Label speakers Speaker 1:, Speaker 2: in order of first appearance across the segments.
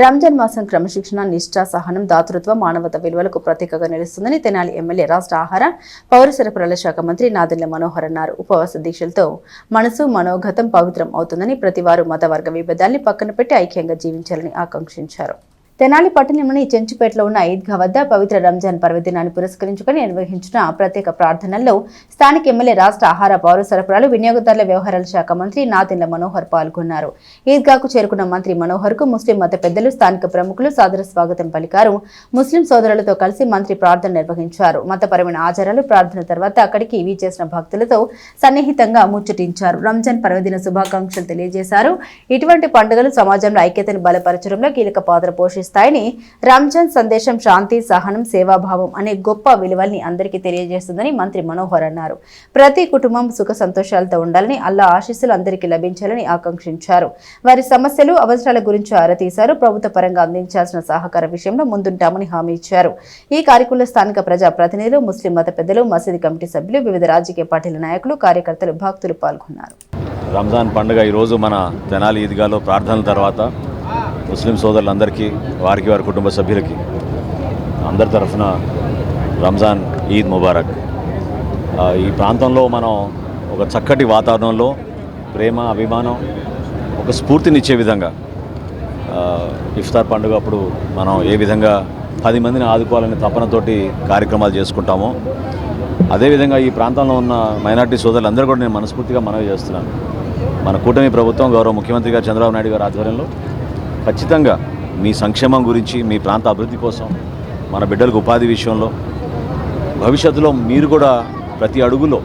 Speaker 1: రంజాన్ మాసం క్రమశిక్షణ, నిష్ఠ, సహనం, దాతృత్వం, మానవత విలువలకు ప్రతీకగా నిలుస్తుందని తెనాలి ఎమ్మెల్యే, రాష్ట్ర ఆహార, పౌర సరఫరాల శాఖ మంత్రి నాదెండ్ల మనోహర్ అన్నారు. ఉపవాస దీక్షలతో మనసు, మనోగతం పవిత్రం అవుతుందని, ప్రతివారు మత వర్గ విభేదాల్ని పక్కన పెట్టి ఐక్యంగా జీవించాలని ఆకాంక్షించారు. తెనాలి పట్టణంలోని చెంచుపేటలో ఉన్న ఈద్గా వద్ద పవిత్ర రంజాన్ పర్వదినాన్ని పురస్కరించుకుని నిర్వహించిన ప్రత్యేక ప్రార్థనల్లో స్థానిక ఎమ్మెల్యే, రాష్ట్ర ఆహార, పౌర సరఫరాలు, వినియోగదారుల వ్యవహారాల శాఖ మంత్రి నాదెండ్ల మనోహర్ పాల్గొన్నారు. ఈద్గాకు చేరుకున్న మంత్రి మనోహర్ కు ముస్లిం మత పెద్దలు, స్థానిక ప్రముఖులు సాదర స్వాగతం పలికారు. ముస్లిం సోదరులతో కలిసి మంత్రి ప్రార్థన నిర్వహించారు. మతపరమైన ఆచారాలు, ప్రార్థన తర్వాత అక్కడికి వీచేసిన భక్తులతో సన్నిహితంగా ముచ్చటించారు. రంజాన్ పర్వదిన శుభాకాంక్షలు తెలియజేశారు. ఇటువంటి పండుగలు సమాజంలో ఐక్యతను బలపరచడంలో కీలక పాత్ర పోషిస్తాయని, రంజాన్ సందేశం శాంతి, సహనం, సేవాభావం అనే గొప్ప విలువల్ని అందరికీ తెలియజేస్తుందని మంత్రి మనోహర్ అన్నారు. ప్రతి కుటుంబం సుఖ సంతోషాలతో ఉండాలని, అల్లా ఆశీస్సులు అందరికీ లభించాలని ఆకాంక్షించారు. వారి సమస్యలు, అవసరాల గురించి ఆరా తీశారు. ప్రభుత్వ పరంగా అందించాల్సిన సహకార విషయంలో ముందుంటామని హామీ ఇచ్చారు. ఈ కార్యక్రమంలో స్థానిక ప్రజా ప్రతినిధులు, ముస్లిం మత పెద్దలు, మసీదు కమిటీ సభ్యులు, వివిధ రాజకీయ పార్టీల నాయకులు, కార్యకర్తలు, భక్తులు పాల్గొన్నారు.
Speaker 2: రంజాన్ పండుగ ఈరోజు మన తెనాలి ఈద్గాలో ప్రార్థనల తర్వాత ముస్లిం సోదరులందరికీ, వారి కుటుంబ సభ్యులకి అందరి తరఫున రంజాన్ ఈద్ ముబారక్. ఈ ప్రాంతంలో మనం ఒక చక్కటి వాతావరణంలో ప్రేమ, అభిమానం, ఒక స్ఫూర్తినిచ్చే విధంగా ఇఫ్తార్ పండుగ అప్పుడు మనం ఏ విధంగా 10 మందిని ఆదుకోవాలనే తపనతోటి కార్యక్రమాలు చేసుకుంటామో, అదేవిధంగా ఈ ప్రాంతంలో ఉన్న మైనార్టీ సోదరులందరూ కూడా నేను మనస్ఫూర్తిగా మనవి చేస్తున్నాను. మన కూటమి ప్రభుత్వం, గౌరవ ముఖ్యమంత్రి గారు చంద్రబాబు నాయుడు గారి ఆధ్వర్యంలో ఖచ్చితంగా మీ సంక్షేమం గురించి, మీ ప్రాంత అభివృద్ధి కోసం, మన బిడ్డలకు ఉపాధి విషయంలో, భవిష్యత్తులో మీరు కూడా ప్రతి అడుగులో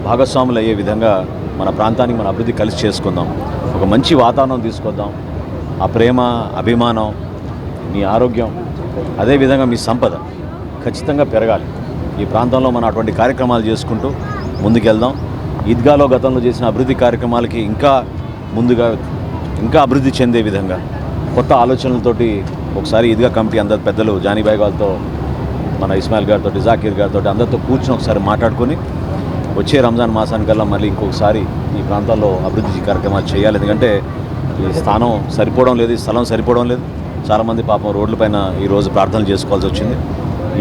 Speaker 2: భాగస్వాములు అయ్యే విధంగా మన ప్రాంతానికి మన అభివృద్ధి కలిసి చేసుకుందాం. ఒక మంచి వాతావరణం తీసుకొద్దాం. ఆ ప్రేమ, అభిమానం, మీ ఆరోగ్యం, అదేవిధంగా మీ సంపద ఖచ్చితంగా పెరగాలి. ఈ ప్రాంతంలో మనం అటువంటి కార్యక్రమాలు చేసుకుంటూ ముందుకెళ్దాం. ఈద్గాలో గతంలో చేసిన అభివృద్ధి కార్యక్రమాలకి ఇంకా అభివృద్ధి చెందే విధంగా కొత్త ఆలోచనలతోటి ఒకసారి ఈద్గా కమిటీ అందరు పెద్దలు, జానీబాయ్ గారితో, మన ఇస్మాయిల్ గారితో, జాకీర్ గారితో అందరితో కూర్చొని ఒకసారి మాట్లాడుకొని వచ్చే రంజాన్ మాసానికల్లా మళ్ళీ ఇంకొకసారి ఈ ప్రాంతాల్లో అభివృద్ధి కార్యక్రమాలు చేయాలి. ఎందుకంటే ఈ స్థానం సరిపోవడం లేదు, ఈ స్థలం సరిపోవడం లేదు. చాలామంది పాపం రోడ్లపైన ఈరోజు ప్రార్థనలు చేసుకోవాల్సి వచ్చింది.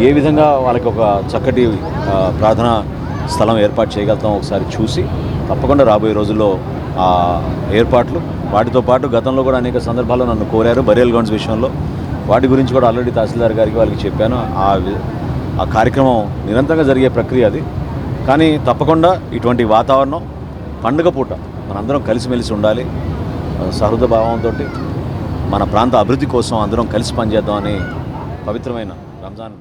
Speaker 2: ఏ విధంగా వాళ్ళకి ఒక చక్కటి ప్రార్థనా స్థలం ఏర్పాటు చేయగలుగుతాం ఒకసారి చూసి, తప్పకుండా రాబోయే రోజుల్లో ఆ ఏర్పాట్లు, వాటితో పాటు గతంలో కూడా అనేక సందర్భాల్లో నన్ను కోరారు బరియల్ గ్రౌండ్స్ విషయంలో. వాటి గురించి కూడా ఆల్రెడీ తహసీల్దార్ గారికి వాళ్ళకి చెప్పాను. ఆ కార్యక్రమం నిరంతరంగా జరిగే ప్రక్రియ అది. కానీ తప్పకుండా ఇటువంటి వాతావరణం పండుగ పూట మనందరం కలిసిమెలిసి ఉండాలి. సహృద భావంతో మన ప్రాంత అభివృద్ధి కోసం అందరం కలిసి పనిచేద్దామని పవిత్రమైన రంజాన్